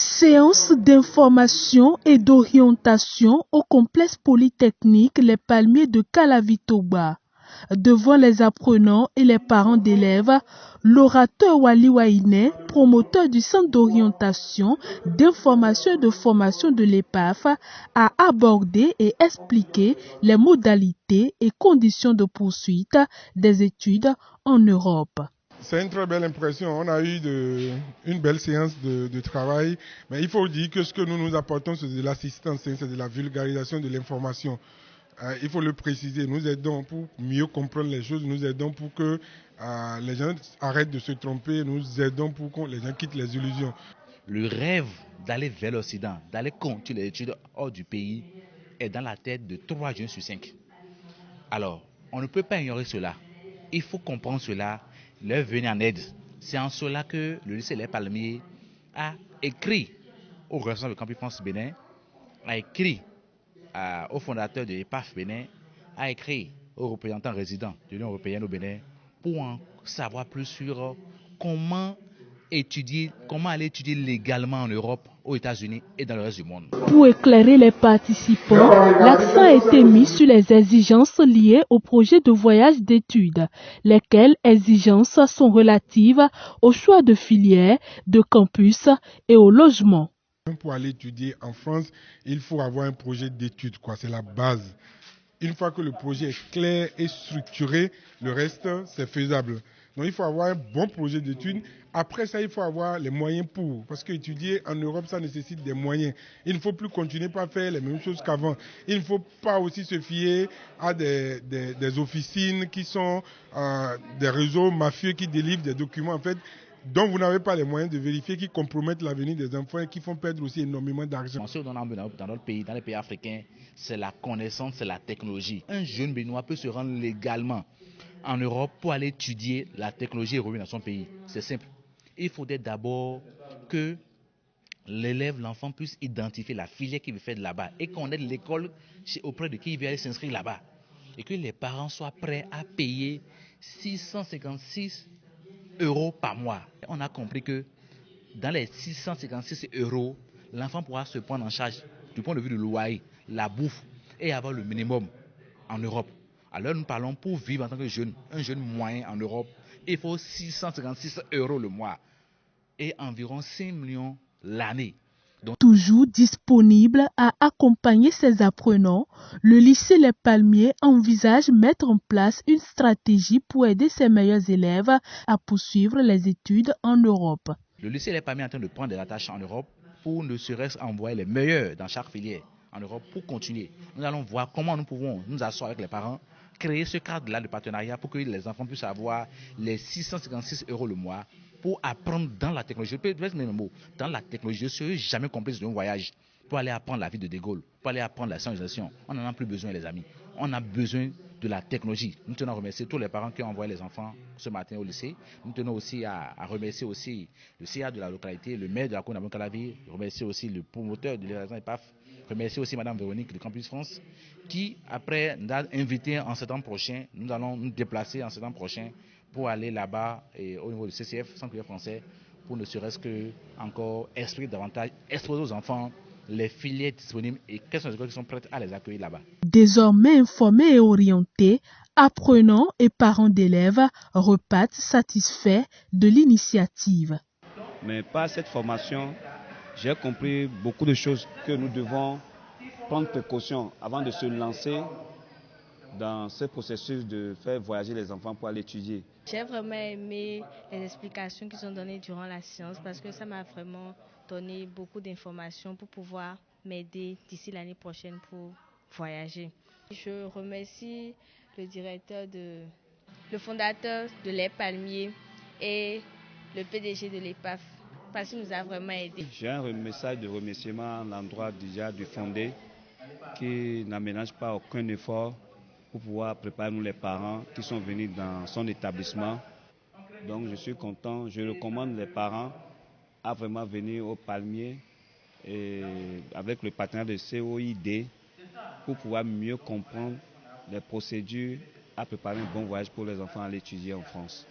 Séance d'information et d'orientation au complexe polytechnique Les Palmiers de Calavitoba. Devant les apprenants et les parents d'élèves, l'orateur Wali Waine, promoteur du centre d'orientation, d'information et de formation de l'EPAF, a abordé et expliqué les modalités et conditions de poursuite des études en Europe. C'est une très belle impression. On a eu une belle séance de travail. Mais il faut dire que ce que nous apportons, c'est de l'assistance, c'est de la vulgarisation de l'information. Il faut le préciser. Nous aidons pour mieux comprendre les choses. Nous aidons pour que les gens arrêtent de se tromper. Nous aidons pour que les gens quittent les illusions. Le rêve d'aller vers l'Occident, d'aller continuer les études hors du pays, est dans la tête de 3 jeunes sur 5. Alors, on ne peut pas ignorer cela. Il faut comprendre cela, leur venir en aide. C'est en cela que le lycée Les Palmiers a écrit au responsable de Campus France Bénin, a écrit au fondateur de l'EPAF Bénin, a écrit aux représentants résidents de l'Union européenne au Bénin pour en savoir plus sur comment aller étudier légalement en Europe, aux États-Unis et dans le reste du monde. Pour éclairer les participants, l'accent a été mis sur les exigences liées au projet de voyage d'études, lesquelles exigences sont relatives au choix de filière, de campus et au logement. Pour aller étudier en France, il faut avoir un projet d'études, c'est la base. Une fois que le projet est clair et structuré, le reste, c'est faisable. Donc il faut avoir un bon projet d'études. Après ça, il faut avoir les moyens pour. Parce qu'étudier en Europe, ça nécessite des moyens. Il ne faut plus continuer par faire les mêmes choses qu'avant. Il ne faut pas aussi se fier à des officines qui sont des réseaux mafieux qui délivrent des documents, en fait, dont vous n'avez pas les moyens de vérifier, qui compromettent l'avenir des enfants et qui font perdre aussi énormément d'argent. Ce qu'on a dans notre pays, dans les pays africains, c'est la connaissance, c'est la technologie. Un jeune Béninois peut se rendre légalement en Europe pour aller étudier la technologie et revenir dans son pays. C'est simple. Il faudrait d'abord que l'élève, l'enfant puisse identifier la filière qu'il veut faire de là-bas et qu'on aide l'école auprès de qui il veut aller s'inscrire là-bas. Et que les parents soient prêts à payer 656 € par mois. On a compris que dans les 656 €, l'enfant pourra se prendre en charge du point de vue du loyer, la bouffe et avoir le minimum en Europe. Alors nous parlons pour vivre en tant que jeune, un jeune moyen en Europe, il faut 656 € le mois et environ 5 millions l'année. Toujours disponible à accompagner ses apprenants, le lycée Les Palmiers envisage mettre en place une stratégie pour aider ses meilleurs élèves à poursuivre les études en Europe. Le lycée Les Palmiers est en train de prendre des attaches en Europe pour ne serait-ce envoyer les meilleurs dans chaque filière en Europe pour continuer. Nous allons voir comment nous pouvons nous asseoir avec les parents, créer ce cadre-là de partenariat pour que les enfants puissent avoir les 656 € le mois pour apprendre dans la technologie. Je peux mettre mes mots. Dans la technologie, je ne serai jamais complice d'un voyage pour aller apprendre la vie de Gaulle, pour aller apprendre la scientisation. On n'en a plus besoin, les amis. On a besoin de la technologie. Nous tenons à remercier tous les parents qui ont envoyé les enfants ce matin au lycée. Nous tenons aussi à remercier aussi le CA de la localité, le maire de la commune d'Abon-Calavi, remercier aussi le promoteur de l'évaluation EPAF, remercier aussi Mme Véronique de Campus France, qui, après nous a invité en septembre prochain, nous allons nous déplacer en septembre prochain pour aller là-bas et au niveau du CCF, Centre privé français, pour ne serait-ce que encore expliquer davantage, exposer aux enfants les filières disponibles et quelles sont les écoles qui sont prêtes à les accueillir là-bas. Désormais informés et orientés, apprenants et parents d'élèves repartent satisfaits de l'initiative. Mais par cette formation, j'ai compris beaucoup de choses que nous devons prendre précaution avant de se lancer dans ce processus de faire voyager les enfants pour aller étudier. J'ai vraiment aimé les explications qu'ils ont données durant la séance parce que ça m'a vraiment donné beaucoup d'informations pour pouvoir m'aider d'ici l'année prochaine pour voyager. Je remercie le fondateur de Les Palmiers et le PDG de l'EPAF parce qu'il nous a vraiment aidés. J'ai un message de remerciement à l'endroit déjà du fondé qui n'aménage pas aucun effort pour pouvoir préparer nous les parents qui sont venus dans son établissement. Donc je suis content, je recommande les parents à vraiment venir au Palmier et avec le partenaire de COID pour pouvoir mieux comprendre les procédures à préparer un bon voyage pour les enfants à l'étudier en France.